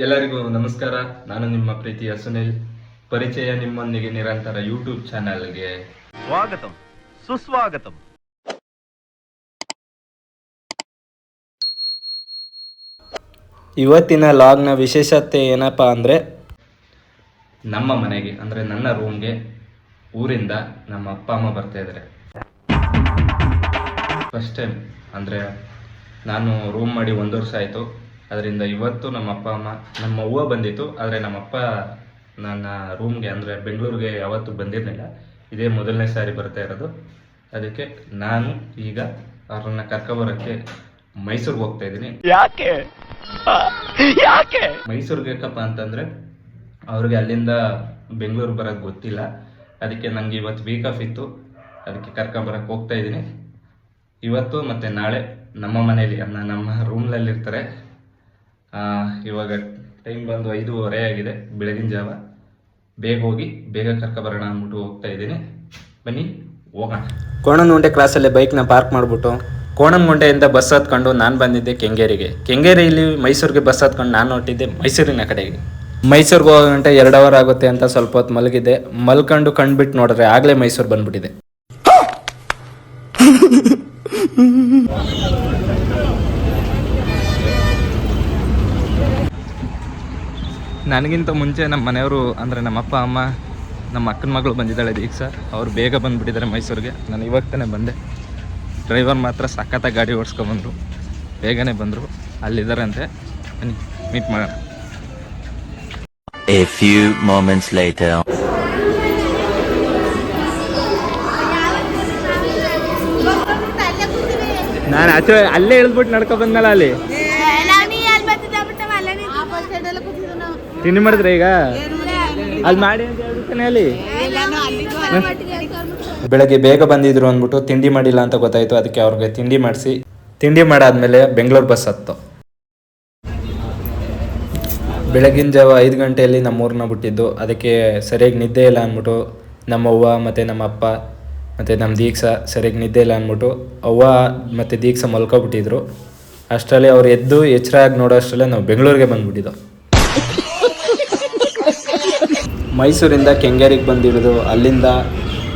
ಎಲ್ಲರಿಗೂ ನಮಸ್ಕಾರ. ನಾನು ನಿಮ್ಮ ಪ್ರೀತಿಯ ಸುನಿಲ್. ಪರಿಚಯ ನಿಮ್ಮೊಂದಿಗೆ ನಿರಂತರ ಯೂಟ್ಯೂಬ್ ಚಾನೆಲ್ಗೆ ಸ್ವಾಗತಂ ಸುಸ್ವಾಗತಂ. ಇವತ್ತಿನ ಲಾಗ್ನ ವಿಶೇಷತೆ ಏನಪ್ಪ ಅಂದರೆ, ನಮ್ಮ ಮನೆಗೆ ಅಂದರೆ ನನ್ನ ರೂಮ್ಗೆ ಊರಿಂದ ನಮ್ಮ ಅಪ್ಪ ಅಮ್ಮ ಬರ್ತಾ ಇದ್ದಾರೆ. ಫಸ್ಟ್ ಟೈಮ್ ಅಂದರೆ ನಾನು ರೂಮ್ ಮಾಡಿ 1 ವರ್ಷ ಆಯಿತು. ಅದರಿಂದ ಇವತ್ತು ನಮ್ಮ ಅಪ್ಪ ಅಮ್ಮ, ನಮ್ಮ ಅವ್ವ ಬಂದಿತ್ತು. ಆದರೆ ನಮ್ಮಪ್ಪ ನನ್ನ ರೂಮ್ಗೆ ಅಂದರೆ ಬೆಂಗಳೂರಿಗೆ ಯಾವತ್ತೂ ಬಂದಿರಲಿಲ್ಲ. ಇದೇ ಮೊದಲನೇ ಸಾರಿ ಬರ್ತಾ ಇರೋದು. ಅದಕ್ಕೆ ನಾನು ಈಗ ಅವ್ರನ್ನ ಕರ್ಕೊಬರೋಕ್ಕೆ ಮೈಸೂರಿಗೆ ಹೋಗ್ತಾ ಇದ್ದೀನಿ. ಯಾಕೆ ಮೈಸೂರಿಗೆ ಯಾಕಪ್ಪ ಅಂತಂದರೆ ಅವ್ರಿಗೆ ಅಲ್ಲಿಂದ ಬೆಂಗಳೂರು ಬರೋಕ್ಕೆ ಗೊತ್ತಿಲ್ಲ. ಅದಕ್ಕೆ ನನಗೆ ಇವತ್ತು ವೀಕ್ ಆಫ್ ಇತ್ತು. ಅದಕ್ಕೆ ಕರ್ಕೊಂಬರಕ್ಕೆ ಹೋಗ್ತಾ ಇದ್ದೀನಿ. ಇವತ್ತು ಮತ್ತು ನಾಳೆ ನಮ್ಮ ಮನೇಲಿ ನಮ್ಮ ರೂಮ್ನಲ್ಲಿರ್ತಾರೆ. ಇವಾಗ ಟೈಮ್ ಬಂದು 5:30 ಆಗಿದೆ, ಬೆಳಗಿನ ಜಾವ. ಬೇಗ ಹೋಗಿ ಬೇಗ ಕರ್ಕೊಬರೋಣ ಅಂದ್ಬಿಟ್ಟು ಹೋಗ್ತಾ ಇದ್ದೀನಿ. ಬನ್ನಿ ಹೋಗೋಣ. ಕೋಣನಗುಂಟೆ ಕ್ರಾಸಲ್ಲಿ ಬೈಕ್ನ ಪಾರ್ಕ್ ಮಾಡಿಬಿಟ್ಟು ಕೋಣನಗುಂಟೆಯಿಂದ ಬಸ್ ಹತ್ಕೊಂಡು ನಾನು ಬಂದಿದ್ದೆ ಕೆಂಗೇರಿಯಲ್ಲಿ ಮೈಸೂರಿಗೆ ಬಸ್ ಹತ್ಕೊಂಡು ನಾನು ಹೊಟ್ಟಿದ್ದೆ ಮೈಸೂರಿನ ಕಡೆಗೆ. ಮೈಸೂರಿಗೆ ಹೋಗೋ ಗಂಟೆ 2 ಅವರ್ ಆಗುತ್ತೆ ಅಂತ ಸ್ವಲ್ಪ ಹೊತ್ತು ಮಲಗಿದ್ದೆ. ಮಲ್ಕೊಂಡು ಕಂಡುಬಿಟ್ಟು ನೋಡಿದ್ರೆ ಆಗಲೇ ಮೈಸೂರು ಬಂದ್ಬಿಟ್ಟಿದೆ. ನನಗಿಂತ ಮುಂಚೆ ನಮ್ಮ ಮನೆಯವರು ಅಂದರೆ ನಮ್ಮ ಅಪ್ಪ ಅಮ್ಮ, ನಮ್ಮ ಅಕ್ಕನ ಮಗಳು ಬಂದಿದ್ದಾಳೆ ದೀಕ್ಷಾ. ಅವ್ರು ಬೇಗ ಬಂದುಬಿಟ್ಟಿದ್ದಾರೆ ಮೈಸೂರಿಗೆ. ನಾನು ಇವಾಗ ತಾನೇ ಬಂದೆ. ಡ್ರೈವರ್ ಮಾತ್ರ ಸಖತ್ತಾಗಿ ಗಾಡಿ ಓಡಿಸ್ಕೊಂಬಂದರು, ಬೇಗನೆ ಬಂದರು. ಅಲ್ಲಿದ್ದಾರಂತೆ, ಬನ್ನಿ ಮೀಟ್ ಮಾಡೋಣ. A few moments later. ನಾನು ಅಲ್ಲೇ ಇಳಿದ್ಬಿಟ್ಟು ನಡ್ಕೊ ಬಂದಲ್ಲ ಅಲ್ಲಿ. ತಿಂಡಿ ಮಾಡಿದ್ರೆ ಈಗ ಅಲ್ಲಿ ಮಾಡಿ ಅಂತ ಹೇಳ್ಬಿಡ್ತಾನೆ ಅಲ್ಲಿ. ಬೆಳಗ್ಗೆ ಬೇಗ ಬಂದಿದ್ರು ಅಂದ್ಬಿಟ್ಟು ತಿಂಡಿ ಮಾಡಿಲ್ಲ ಅಂತ ಗೊತ್ತಾಯ್ತು. ಅದಕ್ಕೆ ಅವ್ರಿಗೆ ತಿಂಡಿ ಮಾಡಾದ್ಮೇಲೆ ಬೆಂಗಳೂರು ಬಸ್ ಹತ್ತು. ಬೆಳಗಿನ ಜಾವ 5 ಗಂಟೆಯಲ್ಲಿ ನಮ್ಮೂರನ್ನ ಬಿಟ್ಟಿದ್ದು. ಅದಕ್ಕೆ ಸರಿಯಾಗಿ ನಿದ್ದೆ ಇಲ್ಲ ಅಂದ್ಬಿಟ್ಟು ನಮ್ಮ ಅವ್ವ ಮತ್ತು ನಮ್ಮ ಅಪ್ಪ ಮತ್ತು ನಮ್ಮ ದೀಕ್ಷಾ ಸರಿಯಾಗಿ ನಿದ್ದೆ ಇಲ್ಲ ಅಂದ್ಬಿಟ್ಟು ಅವ್ವ ಮತ್ತು ದೀಕ್ಷಾ ಮಲ್ಕೊಬಿಟ್ಟಿದ್ರು. ಅಷ್ಟರಲ್ಲಿ ಅವ್ರು ಎದ್ದು ಎಚ್ಚರ ಆಗಿ ನೋಡೋ ಅಷ್ಟರಲ್ಲೇ ನಾವು ಬೆಂಗಳೂರಿಗೆ ಬಂದುಬಿಟ್ಟಿದ್ದು. ಮೈಸೂರಿಂದ ಕೆಂಗೇರಿಗೆ ಬಂದಿಳಿದು ಅಲ್ಲಿಂದ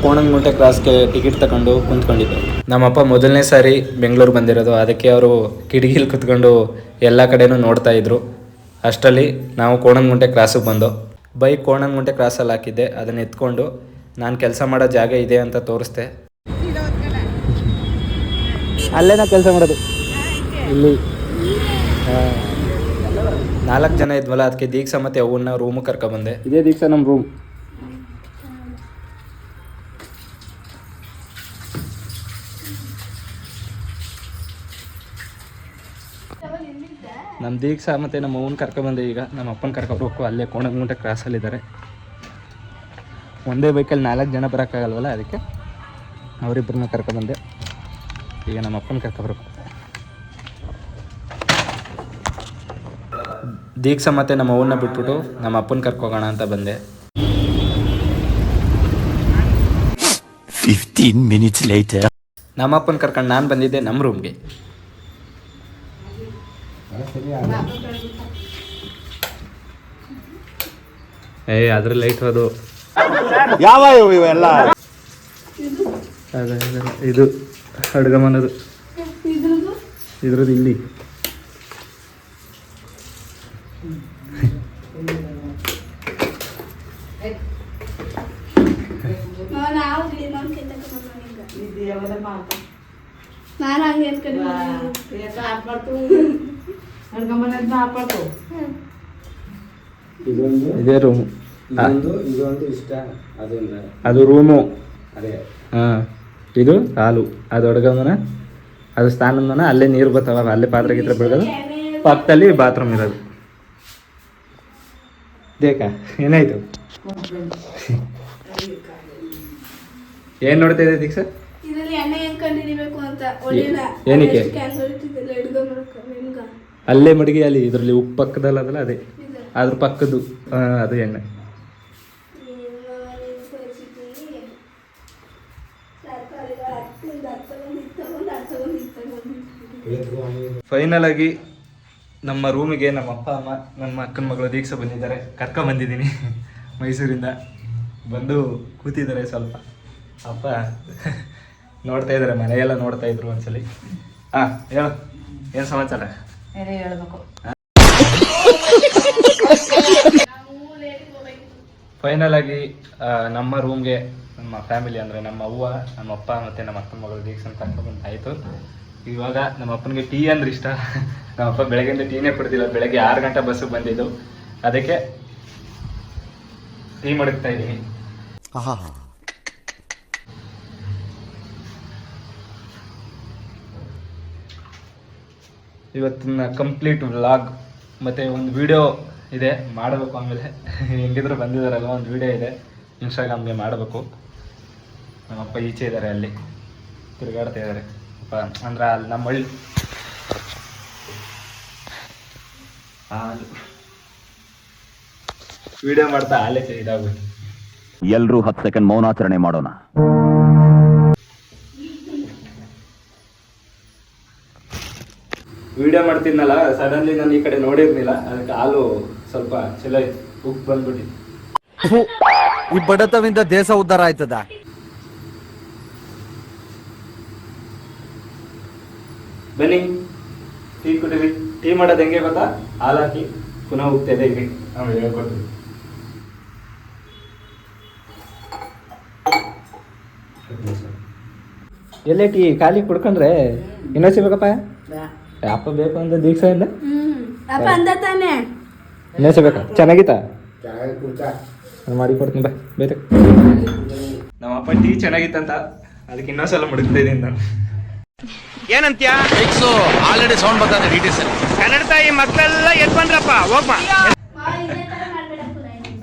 ಕೋಣನಗುಂಟೆ ಕ್ರಾಸ್ಗೆ ಟಿಕೆಟ್ ತಗೊಂಡು ಕುಂತ್ಕೊಂಡಿದ್ದು. ನಮ್ಮಪ್ಪ ಮೊದಲನೇ ಸಾರಿ ಬೆಂಗಳೂರು ಬಂದಿರೋದು. ಅದಕ್ಕೆ ಅವರು ಕಿಟಕಿಲಿ ಕುತ್ಕೊಂಡು ಎಲ್ಲ ಕಡೆನೂ ನೋಡ್ತಾ ಇದ್ರು. ಅಷ್ಟರಲ್ಲಿ ನಾವು ಕೋಣನಗುಂಟೆ ಕ್ರಾಸಿಗೆ ಬಂದು ಬೈಕ್ ಕೋಣನಗುಂಟೆ ಕ್ರಾಸಲ್ಲಿ ಹಾಕಿದ್ದೆ. ಅದನ್ನು ಎತ್ಕೊಂಡು ನಾನು ಕೆಲಸ ಮಾಡೋ ಜಾಗ ಇದೆ ಅಂತ ತೋರಿಸ್ದೆ. ಅಲ್ಲೇ ನಾ ಕೆಲಸ ಮಾಡೋದು ಇಲ್ಲಿ. 4 ಜನ ಇದ್ವಲ್ಲ, ಅದಕ್ಕೆ ದೀಕ್ಷಾ ಮತ್ತು ಅವನ್ನ ರೂಮಿಗೆ ಕರ್ಕೊಬಂದೆ. ಇದೇ ದೀಕ್ಷಾ ನಮ್ಮ ರೂಮ್. ನಮ್ಮ ದೀಕ್ಷಾ ಮತ್ತು ನಮ್ಮ ಅವ್ವನ್ನ ಕರ್ಕೊಬಂದೆ. ಈಗ ನಮ್ಮ ಅಪ್ಪನ ಕರ್ಕೊಬೇಕು. ಅಲ್ಲೇ ಕೋಣನಗುಂಟೆ ಕ್ರಾಸಲ್ಲಿದ್ದಾರೆ. ಒಂದೇ ಬೈಕಲ್ಲಿ 4 ಜನ ಬರೋಕ್ಕಾಗಲ್ವಲ್ಲ, ಅದಕ್ಕೆ ಅವರಿಬ್ಬರನ್ನ ಕರ್ಕೊಬಂದೆ. ಈಗ ನಮ್ಮ ಅಪ್ಪನ ಕರ್ಕೊಬರ್ಬೇಕು. ದೀಕ್ಷಾ ಮತ್ತು ನಮ್ಮ ಅವ್ವನ್ನ ಬಿಟ್ಬಿಟ್ಟು ನಮ್ಮ ಅಪ್ಪನ ಕರ್ಕೋಗೋಣ ಅಂತ ಬಂದೆ. 15 minutes later. ನಮ್ಮ ಅಪ್ಪನ ಕರ್ಕೊಂಡು ನಾನು ಬಂದಿದ್ದೆ ನಮ್ಮ ರೂಮ್ಗೆ. ಅದ್ರ ಲೈಟ್ ಅದು ಯಾವ ಇವೆಲ್ಲ ಇದು ಅಡುಗೆ ಮನದು ಇದ್ರದ್ದು ಇಲ್ಲಿ. ಇದೇ ರೂಮು. ಅದು ರೂಮು. ಹಾಂ, ಇದು ಹಾಲು. ಅದು ಅಡುಗೆ ಮನೆ, ಅದು ಸ್ನಾನದ ಮನೆ. ಅಲ್ಲೇ ನೀರು ಬರ್ತಾವ, ಅಲ್ಲೇ ಪಾತ್ರೆ ಗೀತ್ರೆ ಬೆಳಗೋದು. ಪಕ್ಕದಲ್ಲಿ ಬಾತ್ರೂಮ್ ಇರೋದು. ಬೇಕಾ ಏನಾಯ್ತು? ಏನು ನೋಡ್ತಾ ಇದೆ ದೀಕ್ಷಾ? ಏನಕ್ಕೆ? ಅಲ್ಲೇ ಮಡಗಿ ಅಲ್ಲಿ ಇದರಲ್ಲಿ ಉಪ್ಪು ಪಕ್ಕದಲ್ಲ ಅದಲ್ಲ, ಅದೇ ಅದ್ರ ಪಕ್ಕದ್ದು ಅದು ಎಣ್ಣೆ. ಫೈನಲ್ ಆಗಿ ನಮ್ಮ ರೂಮಿಗೆ ನಮ್ಮ ಅಪ್ಪ ಅಮ್ಮ ನಮ್ಮ ಅಕ್ಕನ ಮಗಳು ದೀಕ್ಷಾ ಬಂದಿದ್ದಾರೆ, ಕರ್ಕೊಂಬಂದಿದ್ದೀನಿ ಮೈಸೂರಿಂದ. ಬಂದು ಕೂತಿದ್ದಾರೆ ಸ್ವಲ್ಪ. ಅಪ್ಪ ನೋಡ್ತಾ ಇದ್ದಾರೆ, ಮನೆಯೆಲ್ಲ ನೋಡ್ತಾ ಇದ್ರು ಒಂದ್ಸಲಿ. ಹೇಳು, ಏನು ಸಮಾಚಾರ? ಹೇಳ್ಬೇಕು. ಫೈನಲ್ ಆಗಿ ನಮ್ಮ ರೂಮ್ಗೆ ನಮ್ಮ ಫ್ಯಾಮಿಲಿ ಅಂದರೆ ನಮ್ಮ ಅವ್ವ, ನಮ್ಮ ಅಪ್ಪ ಮತ್ತು ನಮ್ಮ ಅಕ್ಕನ ಮಗಳು ದೀಕ್ಷನ್ ಕರ್ಕೊಂಡ್ಬಂದಾಯಿತು. ಇವಾಗ ನಮ್ಮ ಅಪ್ಪನಿಗೆ ಟೀ ಅಂದ್ರೆ ಇಷ್ಟ. ನಮ್ಮ ಅಪ್ಪ ಬೆಳಗ್ಗೆಯಿಂದ ಟೀನೇ ಕುಡ್ದಿಲ್ಲ. ಬೆಳಗ್ಗೆ 6 ಗಂಟೆ ಬಸ್ಸಿಗೆ ಬಂದಿದ್ದು, ಅದಕ್ಕೆ ಟೀ ಮಡಗ್ತಾ ಇದ್ದೀನಿ. ಇವತ್ತಿನ ಕಂಪ್ಲೀಟ್ ವ್ಲಾಗ್ ಮತ್ತು ಒಂದು ವಿಡಿಯೋ ಇದೆ ಮಾಡಬೇಕು. ಆಮೇಲೆ ಹೆಂಗಿದ್ರು ಬಂದಿದ್ದಾರಲ್ಲ, ಒಂದು ವಿಡಿಯೋ ಇದೆ ಇನ್ಸ್ಟಾಗ್ರಾಮ್ಗೆ ಮಾಡಬೇಕು. ನಮ್ಮಪ್ಪ ಈಚೆ ಇದ್ದಾರೆ, ಅಲ್ಲಿ ತಿರುಗಾಡ್ತಾ ಇದ್ದಾರೆ. ಅಪ್ಪ ಅಂದ್ರೆ ಅಲ್ಲಿ ನಮ್ಮ ಹಳ್ಳಿ ವಿಡಿಯೋ ಮಾಡ್ತಾ ಅಲ್ಲೇ ಇದಾಗ್ಬಿಟ್ಟು. ಎಲ್ರೂ 10 ಸೆಕೆಂಡ್ ಮೌನಾಚರಣೆ ಮಾಡೋಣ. ವಿಡಿಯೋ ಮಾಡ್ತಿದ್ನಲ್ಲ, ಸಡನ್ಲಿ ನಾನು ಈ ಕಡೆ ನೋಡಿರ್ಲಿಲ್ಲ, ಅದಕ್ಕೆ ಹಾಲು ಸ್ವಲ್ಪ ಚಲೋ ಇತ್ತು, ಉಪ್ಪು ಬಂದ್ಬಿಟ್ಟಿತ್ತು. ಈ ಬಡತವಿಂದ ದೇಶ ಉದ್ಧಾರ ಆಯ್ತದ? ಬನ್ನಿ ಟೀ ಕುಡೀರಿ. ಟೀ ಮಾಡೋದು ಹೆಂಗೆ ಗೊತ್ತಾ? ಹಾಲು ಹಾಕಿ ಪುನಃ ಉಪ್ತಿದೆ ಹಿಂಗೆ ಆಮೇಲೆ ಹೇಳ್ಕೊಡ್ತೀವಿ. ಎಲ್ಲೇ ಟೀ ಖಾಲಿ ಕುಡ್ಕೊಂಡ್ರೆ ಇನ್ನೂ ಸಿಗ್ಬೇಕಪ್ಪ. ಅಪ್ಪ ಬೇಕು ಅಂತ ದೀಕ್ಷೆಯಿಂದ ಅಪ್ಪ ಅಂದ ತಾನೆ ಇನ್ನೂ ಸಿಗ್ಬೇಕಾ? ಚೆನ್ನಾಗಿತ್ತಾ? ಮಾಡಿ ಕೊಡ್ತೀನಿ ಬಾ ಬೇಕು. ನಮ್ಮ ಅಪ್ಪ ಟೀ ಚೆನ್ನಾಗಿತ್ತಂತ ಅದಕ್ಕೆ ಇನ್ನೊಂದ್ಸಲ ಮುಡುಕ್ತಾ ಇದ್ದೀನಿ ನಾನು. ಏನಂತ್ಯ? ಆಲ್ರೆಡಿ ಸೌಂಡ್ ಬರ್ತಾನೆ. ಕನ್ನಡ ತಾಯಿ ಮಕ್ಕಳೆಲ್ಲ ಎದ್ ಬಂದ್ರಪ್ಪ, ಹೋಗ್ಬಾ.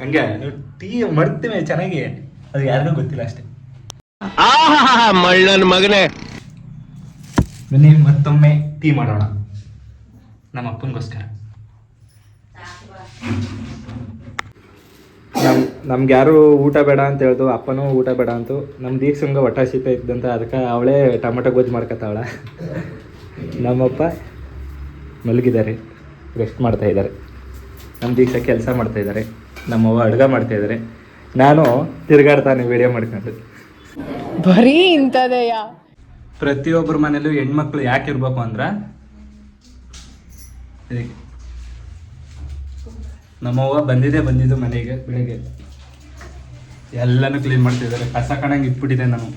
ಹಂಗೆ ನೀವು ಟೀ ಮಾಡ್ತೀವಿ ಚೆನ್ನಾಗಿ, ಅದು ಯಾರಿಗೂ ಗೊತ್ತಿಲ್ಲ ಅಷ್ಟೇ. ಮಳ್ಳನ್ ಮಗನೇ. ಬನ್ನಿ ಮತ್ತೊಮ್ಮೆ ಟೀ ಮಾಡೋಣ ನಮ್ಮ ಅಪ್ಪನಿಗೋಸ್ಕರ. ನಮ್ಗೆ ಯಾರು ಊಟ ಬೇಡ ಅಂತ ಹೇಳ್ದು, ಅಪ್ಪನೂ ಊಟ ಬೇಡ ಅಂತು. ನಮ್ಮ ದೀಕ್ಷಂಗೆ ಹೊಟ್ಟೆ ಶೀತ ಇದ್ದಂತ, ಅದಕ್ಕೆ ಅವಳೇ ಟೊಮೆಟೊ ಗೊಜ್ಜು ಮಾಡ್ಕೊತಾವಳ. ನಮ್ಮಪ್ಪ ಮಲಗಿದ್ದಾರೆ, ರೆಸ್ಟ್ ಮಾಡ್ತಾ ಇದ್ದಾರೆ. ನಮ್ಮ ದೀಕ್ಷಾ ಕೆಲಸ ಮಾಡ್ತಾ ಇದ್ದಾರೆ, ನಮ್ಮವ್ವ ಅಡುಗೆ ಮಾಡ್ತಾ ಇದ್ದಾರೆ, ನಾನು ತಿರುಗಾಡ್ತಾನೆ ವಿಡಿಯೋ ಮಾಡ್ಕೊಂಡು. ಬರೀ ಇಂಥದೆಯ. ಪ್ರತಿಯೊಬ್ಬರ ಮನೇಲೂ ಹೆಣ್ಮಕ್ಳು ಯಾಕೆ ಇರ್ಬೇಕು ಅಂದ್ರೆ, ಇದಕ್ಕೆ ನಮ್ಮವ್ವ ಬಂದಿದ್ದು ಮನೆಗೆ ಬೆಳಿಗ್ಗೆ ಎಲ್ಲನೂ ಕ್ಲೀನ್ ಮಾಡ್ತಿದ್ದಾರೆ. ಕಸ ಕಣಂಗೆ ಇಟ್ಬಿಟ್ಟಿದೆ. ನಾನು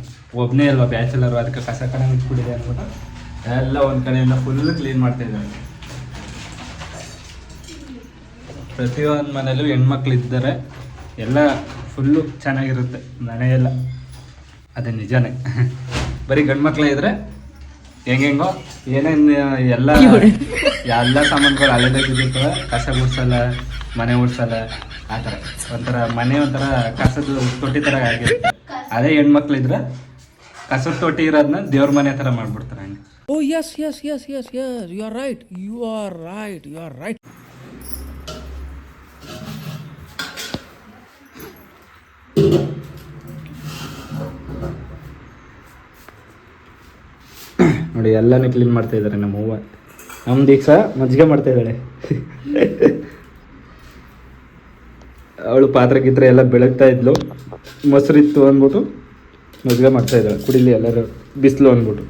ಒಬ್ಬನೇ ಅಲ್ವಾ ಬ್ಯಾಚುಲರು, ಅದಕ್ಕೆ ಕಸ ಕಣಂಗೆ ಇಟ್ಬಿಟ್ಟಿದೆ ಅಂದ್ಬಿಟ್ಟು ಎಲ್ಲ ಒಂದು ಕಡೆಯಿಂದ ಫುಲ್ ಕ್ಲೀನ್ ಮಾಡ್ತಿದ್ದಾರೆ. ಪ್ರತಿಯೊಂದು ಮನೇಲೂ ಹೆಣ್ಮಕ್ಳು ಇದ್ದಾರೆ, ಎಲ್ಲ ಫುಲ್ಲು ಚೆನ್ನಾಗಿರುತ್ತೆ ಮನೆಯೆಲ್ಲ. ಅದೇ ನಿಜಾನೇ. ಬರೀ ಗಂಡು ಮಕ್ಳೇ ಇದ್ರೆ ಹೆಂಗೆಂಗೋ ಏನೇನು ಎಲ್ಲ ಸಾಮಾನುಗಳು ಅಲ್ಲೇ ಬಿದ್ದಿರ್ತವೆ. ಕಸ ಗುಡ್ಸಲ್ಲ, ಮನೆ ಓಡಿಸಲ್ಲ, ಆ ಥರ ಒಂಥರ ಮನೆ ಒಂಥರ ಕಸದ ತೊಟ್ಟಿ ಥರ ಆಗಿರುತ್ತೆ. ಅದೇ ಹೆಣ್ಮಕ್ಳಿದ್ರೆ ಕಸದ ತೊಟ್ಟಿ ಇರೋದನ್ನ ದೇವ್ರ ಮನೆ ಥರ ಮಾಡ್ಬಿಡ್ತಾರೆ ಹಂಗೆ. Oh yes yes yes yes yes, you are right, you are right, you are right. ನೋಡಿ ಎಲ್ಲನೂ ಕ್ಲೀನ್ ಮಾಡ್ತಾ ಇದ್ದಾರೆ ನಮ್ಮ ಅವ್ವ. ನಮ್ಮ ದೀಕ್ಷಾ ಮಜ್ಜಿಗೆ ಮಾಡ್ತಾ ಇದ್ದಾಳೆ. ಅವಳು ಪಾತ್ರೆ ಗಿತ್ರೆ ಎಲ್ಲ ಬೆಳಗ್ತಾ ಇದ್ಲು. ಮೊಸರಿತ್ತು ಅಂದ್ಬಿಟ್ಟು ಮಜ್ಜಿಗೆ ಮಾಡ್ತಾ ಇದ್ದಾಳೆ, ಕುಡಿಲಿ ಎಲ್ಲರೂ ಬಿಸಿಲು ಅಂದ್ಬಿಟ್ಟು.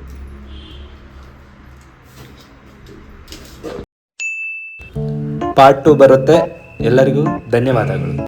ಪಾರ್ಟ್ 2 ಬರುತ್ತೆ. ಎಲ್ಲರಿಗೂ ಧನ್ಯವಾದಗಳು.